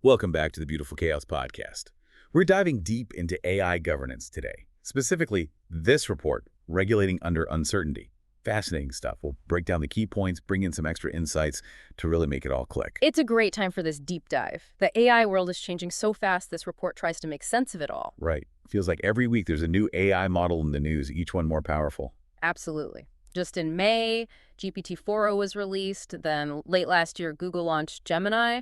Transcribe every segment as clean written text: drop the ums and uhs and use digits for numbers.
Welcome back to the Beautiful Chaos Podcast. We're diving deep into AI governance today, specifically this report, Regulating Under Uncertainty. Fascinating stuff. We'll break down the key points, bring in some extra insights to really make it all click. It's a great time for this deep dive. The AI world is changing so fast, this report tries to make sense of it all. Right. Feels like every week there's a new AI model in the news, each one more powerful. Absolutely. Just in May, GPT-4o was released. Then late last year, Google launched Gemini.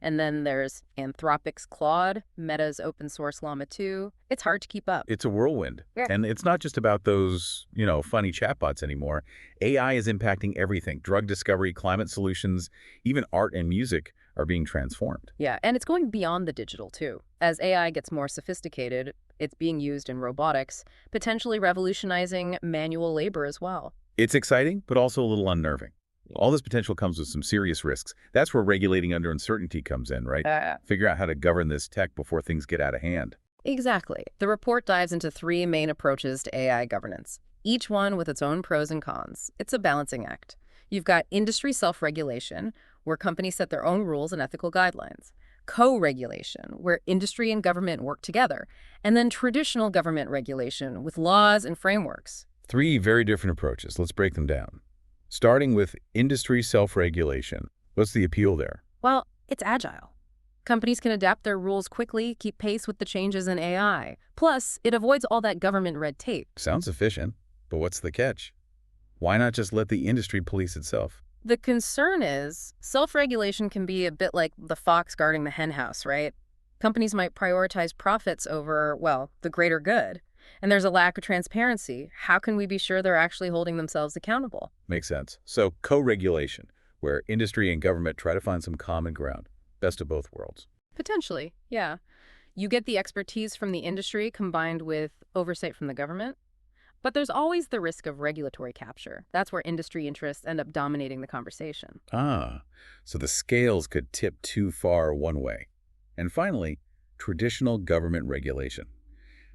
And then there's Anthropic's Claude, Meta's open source Llama 2. It's hard to keep up. It's a whirlwind. Yeah. And it's not just about those, funny chatbots anymore. AI is impacting everything. Drug discovery, climate solutions, even art and music are being transformed. Yeah, and it's going beyond the digital, too. As AI gets more sophisticated, it's being used in robotics, potentially revolutionizing manual labor as well. It's exciting, but also a little unnerving. All this potential comes with some serious risks. That's where regulating under uncertainty comes in, right? Figure out how to govern this tech before things get out of hand. Exactly. The report dives into three main approaches to AI governance, each one with its own pros and cons. It's a balancing act. You've got industry self-regulation, where companies set their own rules and ethical guidelines. Co-regulation, where industry and government work together. And then traditional government regulation with laws and frameworks. Three very different approaches. Let's break them down. Starting with industry self-regulation. What's the appeal there? Well, it's agile. Companies can adapt their rules quickly, keep pace with the changes in AI. Plus, it avoids all that government red tape. Sounds efficient, but what's the catch? Why not just let the industry police itself? The concern is self-regulation can be a bit like the fox guarding the henhouse, right? Companies might prioritize profits over, well, the greater good. And there's a lack of transparency. How can we be sure they're actually holding themselves accountable? Makes sense. So co-regulation, where industry and government try to find some common ground. Best of both worlds. Potentially, yeah. You get the expertise from the industry combined with oversight from the government. But there's always the risk of regulatory capture. That's where industry interests end up dominating the conversation. So the scales could tip too far one way. And finally, traditional government regulation.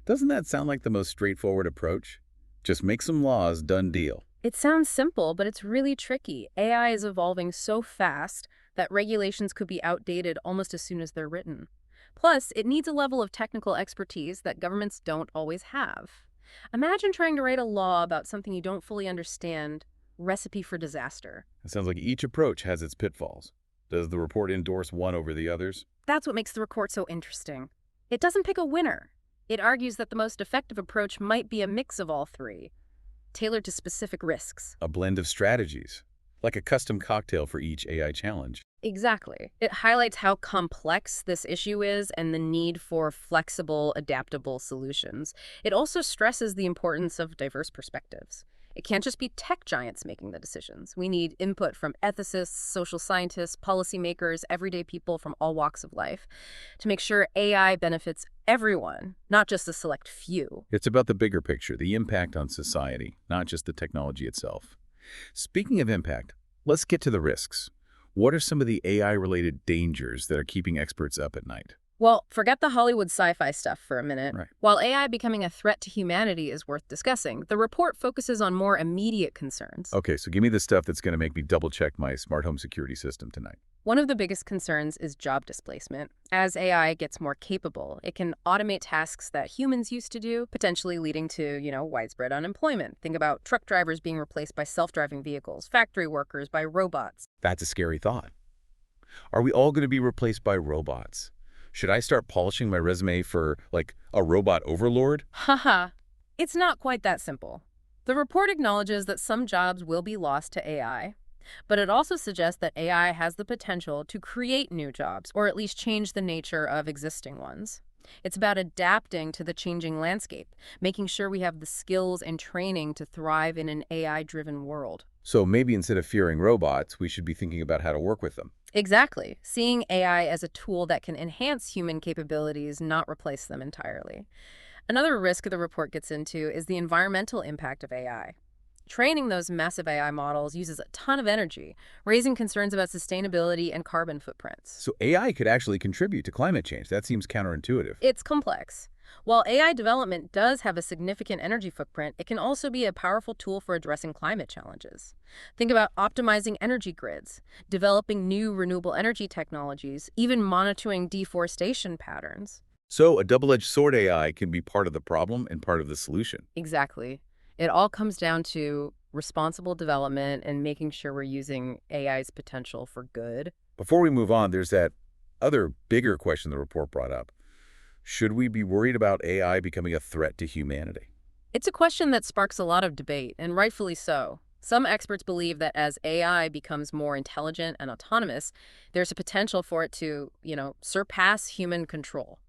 Doesn't that sound like the most straightforward approach? Just make some laws, done deal. It sounds simple, but it's really tricky. AI is evolving so fast that regulations could be outdated almost as soon as they're written. Plus, it needs a level of technical expertise that governments don't always have. Imagine trying to write a law about something you don't fully understand. Recipe for disaster. It sounds like each approach has its pitfalls. Does the report endorse one over the others? That's what makes the report so interesting. It doesn't pick a winner. It argues that the most effective approach might be a mix of all three, tailored to specific risks. A blend of strategies, like a custom cocktail for each AI challenge. Exactly. It highlights how complex this issue is and the need for flexible, adaptable solutions. It also stresses the importance of diverse perspectives. It can't just be tech giants making the decisions. We need input from ethicists, social scientists, policymakers, everyday people from all walks of life to make sure AI benefits everyone, not just a select few. It's about the bigger picture, the impact on society, not just the technology itself. Speaking of impact, let's get to the risks. What are some of the AI-related dangers that are keeping experts up at night? Well, forget the Hollywood sci-fi stuff for a minute. Right. While AI becoming a threat to humanity is worth discussing, the report focuses on more immediate concerns. Okay, so give me the stuff that's going to make me double-check my smart home security system tonight. One of the biggest concerns is job displacement. As AI gets more capable, it can automate tasks that humans used to do, potentially leading to, widespread unemployment. Think about truck drivers being replaced by self-driving vehicles, factory workers by robots. That's a scary thought. Are we all going to be replaced by robots? Should I start polishing my resume for, a robot overlord? Haha. It's not quite that simple. The report acknowledges that some jobs will be lost to AI, but it also suggests that AI has the potential to create new jobs, or at least change the nature of existing ones. It's about adapting to the changing landscape, making sure we have the skills and training to thrive in an AI-driven world. So maybe instead of fearing robots, we should be thinking about how to work with them. Exactly. Seeing AI as a tool that can enhance human capabilities, not replace them entirely. Another risk the report gets into is the environmental impact of AI. Training those massive AI models uses a ton of energy, raising concerns about sustainability and carbon footprints. So AI could actually contribute to climate change. That seems counterintuitive. It's complex. While AI development does have a significant energy footprint, it can also be a powerful tool for addressing climate challenges. Think about optimizing energy grids, developing new renewable energy technologies, even monitoring deforestation patterns. So a double-edged sword AI can be part of the problem and part of the solution. Exactly. It all comes down to responsible development and making sure we're using AI's potential for good. Before we move on, there's that other bigger question the report brought up. Should we be worried about AI becoming a threat to humanity? It's a question that sparks a lot of debate, and rightfully so. Some experts believe that as AI becomes more intelligent and autonomous, there's a potential for it to, surpass human control,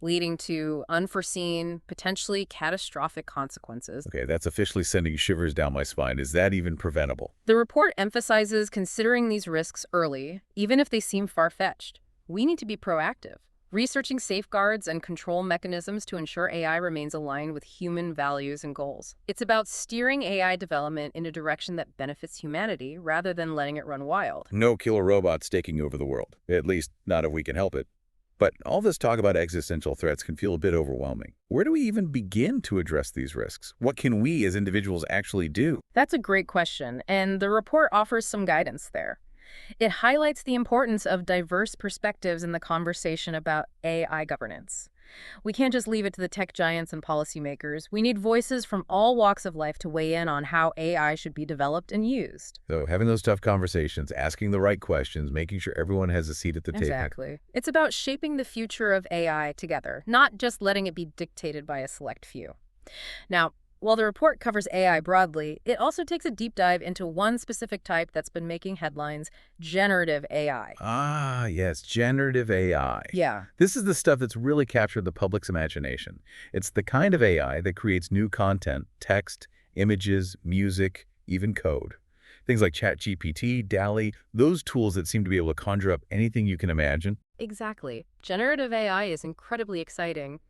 leading to unforeseen, potentially catastrophic consequences. Okay, that's officially sending shivers down my spine. Is that even preventable? The report emphasizes considering these risks early, even if they seem far-fetched. We need to be proactive, researching safeguards and control mechanisms to ensure AI remains aligned with human values and goals. It's about steering AI development in a direction that benefits humanity rather than letting it run wild. No killer robots taking over the world, at least not if we can help it. But all this talk about existential threats can feel a bit overwhelming. Where do we even begin to address these risks? What can we as individuals actually do? That's a great question, and the report offers some guidance there. It highlights the importance of diverse perspectives in the conversation about AI governance. We can't just leave it to the tech giants and policymakers. We need voices from all walks of life to weigh in on how AI should be developed and used. So having those tough conversations, asking the right questions, making sure everyone has a seat at the table. Exactly. It's about shaping the future of AI together, not just letting it be dictated by a select few. Now, while the report covers AI broadly, it also takes a deep dive into one specific type that's been making headlines: generative AI. Ah, yes, generative AI. Yeah. This is the stuff that's really captured the public's imagination. It's the kind of AI that creates new content, text, images, music, even code. Things like ChatGPT, DALL-E, those tools that seem to be able to conjure up anything you can imagine. Exactly. Generative AI is incredibly exciting,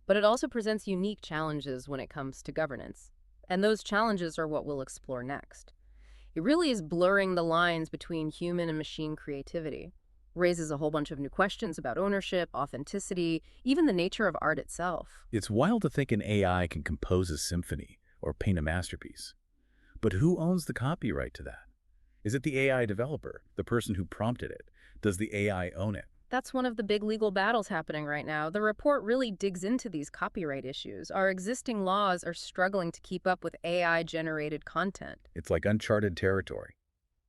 but it also presents unique challenges when it comes to governance. And those challenges are what we'll explore next. It really is blurring the lines between human and machine creativity. Raises a whole bunch of new questions about ownership, authenticity, even the nature of art itself. It's wild to think an AI can compose a symphony or paint a masterpiece. But who owns the copyright to that? Is it the AI developer, the person who prompted it? Does the AI own it? That's one of the big legal battles happening right now. The report really digs into these copyright issues. Our existing laws are struggling to keep up with AI-generated content. It's like uncharted territory.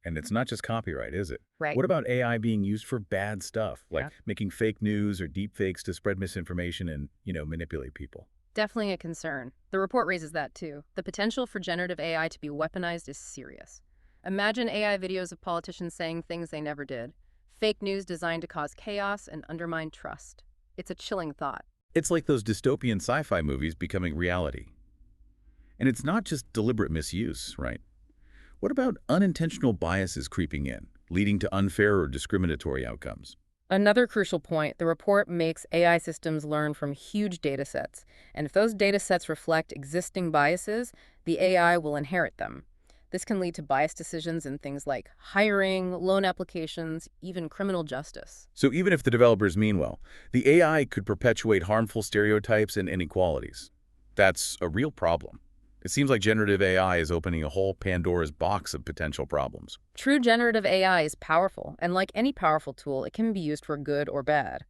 And it's not just copyright, is it? Right. What about AI being used for bad stuff, like Yeah. making fake news or deep fakes to spread misinformation and, manipulate people? Definitely a concern. The report raises that too. The potential for generative AI to be weaponized is serious. Imagine AI videos of politicians saying things they never did. Fake news designed to cause chaos and undermine trust. It's a chilling thought. It's like those dystopian sci-fi movies becoming reality. And it's not just deliberate misuse, right? What about unintentional biases creeping in, leading to unfair or discriminatory outcomes? Another crucial point, the report makes AI systems learn from huge data sets. And if those data sets reflect existing biases, the AI will inherit them. This can lead to biased decisions in things like hiring, loan applications, even criminal justice. So even if the developers mean well, the AI could perpetuate harmful stereotypes and inequalities. That's a real problem. It seems like generative AI is opening a whole Pandora's box of potential problems. True generative AI is powerful, and like any powerful tool, it can be used for good or bad.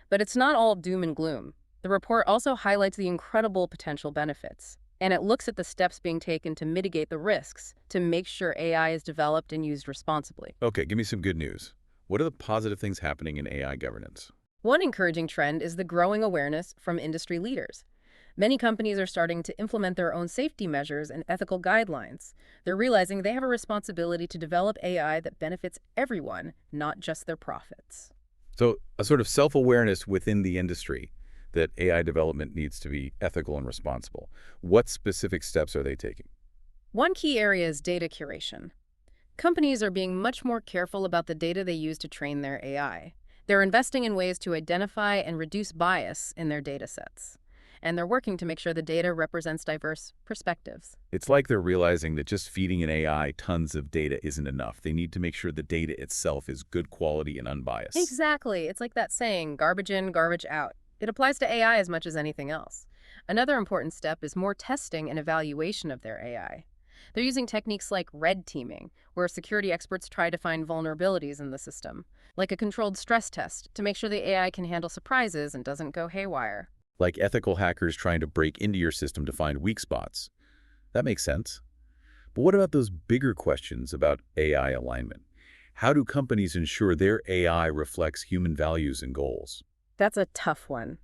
But it's not all doom and gloom. The report also highlights the incredible potential benefits. And it looks at the steps being taken to mitigate the risks, to make sure AI is developed and used responsibly. Okay, give me some good news. What are the positive things happening in AI governance? One encouraging trend is the growing awareness from industry leaders. Many companies are starting to implement their own safety measures and ethical guidelines. They're realizing they have a responsibility to develop AI that benefits everyone, not just their profits. So a sort of self-awareness within the industry that AI development needs to be ethical and responsible. What specific steps are they taking? One key area is data curation. Companies are being much more careful about the data they use to train their AI. They're investing in ways to identify and reduce bias in their data sets. And they're working to make sure the data represents diverse perspectives. It's like they're realizing that just feeding an AI tons of data isn't enough. They need to make sure the data itself is good quality and unbiased. Exactly. It's like that saying, garbage in, garbage out. It applies to AI as much as anything else. Another important step is more testing and evaluation of their AI. They're using techniques like red teaming, where security experts try to find vulnerabilities in the system, like a controlled stress test to make sure the AI can handle surprises and doesn't go haywire. Like ethical hackers trying to break into your system to find weak spots. That makes sense. But what about those bigger questions about AI alignment? How do companies ensure their AI reflects human values and goals? That's a tough one.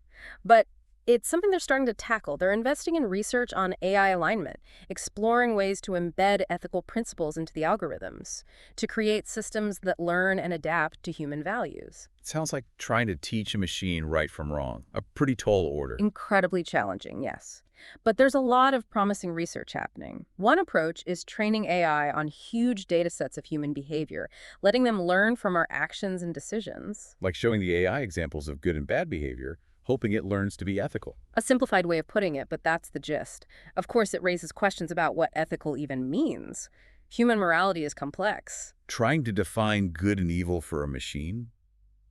But it's something they're starting to tackle. They're investing in research on AI alignment, exploring ways to embed ethical principles into the algorithms, to create systems that learn and adapt to human values. It sounds like trying to teach a machine right from wrong. A pretty tall order. Incredibly challenging, yes. But there's a lot of promising research happening. One approach is training AI on huge data sets of human behavior, letting them learn from our actions and decisions. Like showing the AI examples of good and bad behavior, hoping it learns to be ethical. A simplified way of putting it, but that's the gist. Of course, it raises questions about what ethical even means. Human morality is complex. Trying to define good and evil for a machine?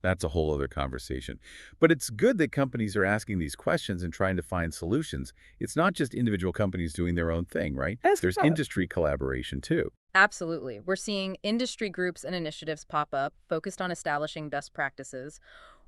That's a whole other conversation. But it's good that companies are asking these questions and trying to find solutions. It's not just individual companies doing their own thing, right? There's industry collaboration, too. Absolutely. We're seeing industry groups and initiatives pop up focused on establishing best practices.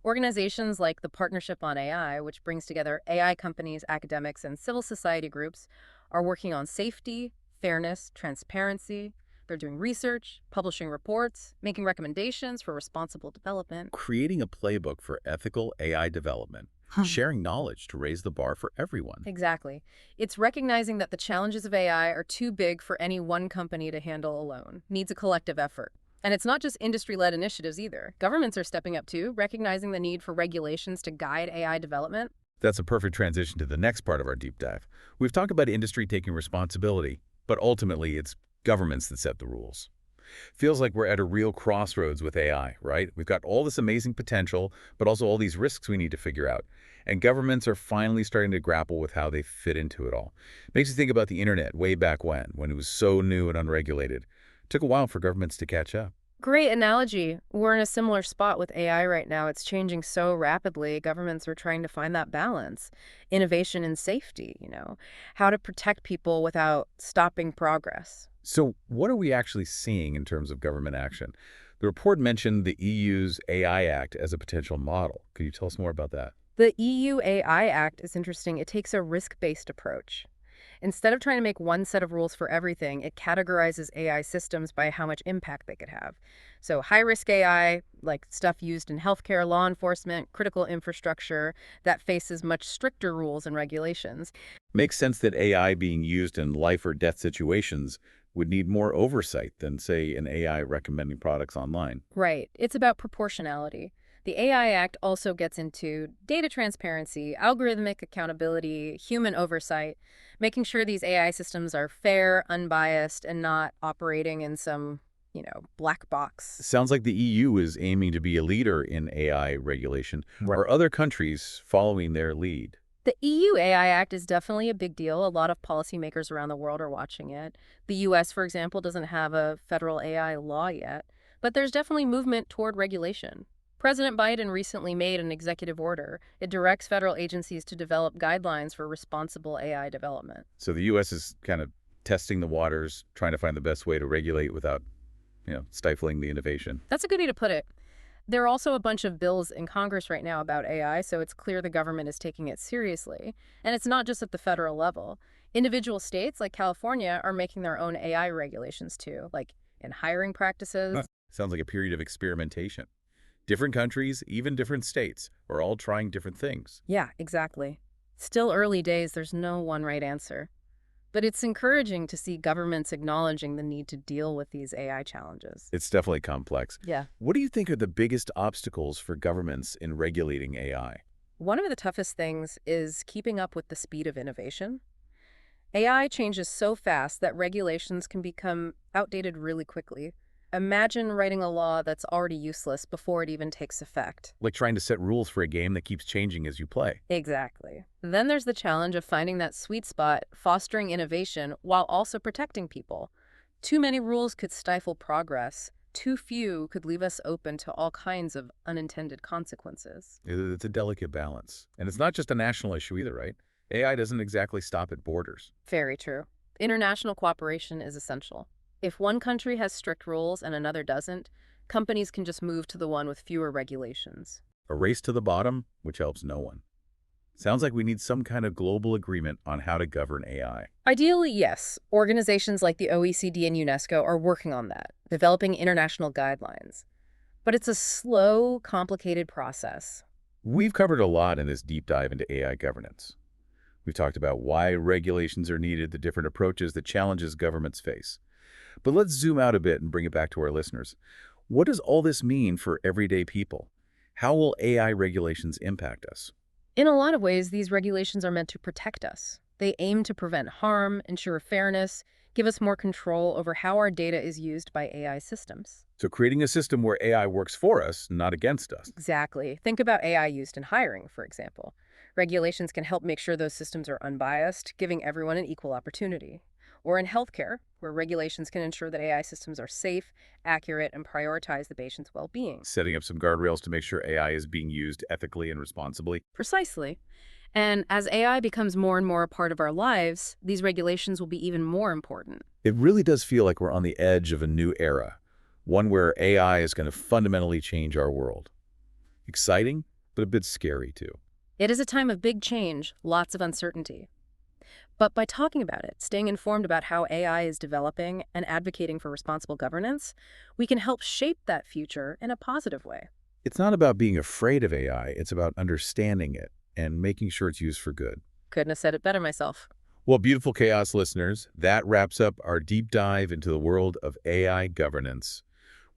Organizations like the Partnership on AI, which brings together AI companies, academics, and civil society groups, are working on safety, fairness, transparency. They're doing research, publishing reports, making recommendations for responsible development. Creating a playbook for ethical AI development. Sharing knowledge to raise the bar for everyone. Exactly. It's recognizing that the challenges of AI are too big for any one company to handle alone. Needs a collective effort. And it's not just industry-led initiatives either. Governments are stepping up too, recognizing the need for regulations to guide AI development. That's a perfect transition to the next part of our deep dive. We've talked about industry taking responsibility, but ultimately it's governments that set the rules. Feels like we're at a real crossroads with AI, right? We've got all this amazing potential, but also all these risks we need to figure out. And governments are finally starting to grapple with how they fit into it all. Makes you think about the internet way back when it was so new and unregulated. It took a while for governments to catch up. Great analogy. We're in a similar spot with AI right now. It's changing so rapidly. Governments are trying to find that balance. Innovation and safety, how to protect people without stopping progress. So what are we actually seeing in terms of government action? The report mentioned the EU's AI Act as a potential model. Could you tell us more about that? The EU AI Act is interesting. It takes a risk-based approach. Instead of trying to make one set of rules for everything, it categorizes AI systems by how much impact they could have. So high-risk AI, like stuff used in healthcare, law enforcement, critical infrastructure, that faces much stricter rules and regulations. Makes sense that AI being used in life or death situations would need more oversight than, say, an AI recommending products online. Right. It's about proportionality. The AI Act also gets into data transparency, algorithmic accountability, human oversight, making sure these AI systems are fair, unbiased, and not operating in some, black box. Sounds like the EU is aiming to be a leader in AI regulation. Right. Are other countries following their lead? The EU AI Act is definitely a big deal. A lot of policymakers around the world are watching it. The US, for example, doesn't have a federal AI law yet, but there's definitely movement toward regulation. President Biden recently made an executive order. It directs federal agencies to develop guidelines for responsible AI development. So the U.S. is kind of testing the waters, trying to find the best way to regulate without, stifling the innovation. That's a good way to put it. There are also a bunch of bills in Congress right now about AI, so it's clear the government is taking it seriously. And it's not just at the federal level. Individual states like California are making their own AI regulations too, like in hiring practices. Sounds like a period of experimentation. Different countries, even different states, are all trying different things. Yeah, exactly. Still early days, there's no one right answer. But it's encouraging to see governments acknowledging the need to deal with these AI challenges. It's definitely complex. Yeah. What do you think are the biggest obstacles for governments in regulating AI? One of the toughest things is keeping up with the speed of innovation. AI changes so fast that regulations can become outdated really quickly. Imagine writing a law that's already useless before it even takes effect. Like trying to set rules for a game that keeps changing as you play. Exactly. Then there's the challenge of finding that sweet spot, fostering innovation while also protecting people. Too many rules could stifle progress. Too few could leave us open to all kinds of unintended consequences. It's a delicate balance. And it's not just a national issue either, right? AI doesn't exactly stop at borders. Very true. International cooperation is essential. If one country has strict rules and another doesn't, companies can just move to the one with fewer regulations. A race to the bottom, which helps no one. Sounds like we need some kind of global agreement on how to govern AI. Ideally, yes. Organizations like the OECD and UNESCO are working on that, developing international guidelines. But it's a slow, complicated process. We've covered a lot in this deep dive into AI governance. We've talked about why regulations are needed, the different approaches, the challenges governments face. But let's zoom out a bit and bring it back to our listeners. What does all this mean for everyday people? How will AI regulations impact us? In a lot of ways, these regulations are meant to protect us. They aim to prevent harm, ensure fairness, give us more control over how our data is used by AI systems. So creating a system where AI works for us, not against us. Exactly. Think about AI used in hiring, for example. Regulations can help make sure those systems are unbiased, giving everyone an equal opportunity. Or in healthcare, where regulations can ensure that AI systems are safe, accurate, and prioritize the patient's well-being. Setting up some guardrails to make sure AI is being used ethically and responsibly. Precisely. And as AI becomes more and more a part of our lives, these regulations will be even more important. It really does feel like we're on the edge of a new era, one where AI is going to fundamentally change our world. Exciting, but a bit scary too. It is a time of big change, lots of uncertainty. But by talking about it, staying informed about how AI is developing, and advocating for responsible governance, we can help shape that future in a positive way. It's not about being afraid of AI, it's about understanding it and making sure it's used for good. Couldn't have said it better myself. Well, beautiful chaos listeners, that wraps up our deep dive into the world of AI governance.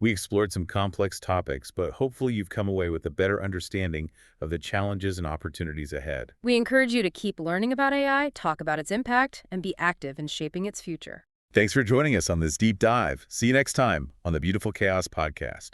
We explored some complex topics, but hopefully you've come away with a better understanding of the challenges and opportunities ahead. We encourage you to keep learning about AI, talk about its impact, and be active in shaping its future. Thanks for joining us on this deep dive. See you next time on the Beautiful Chaos Podcast.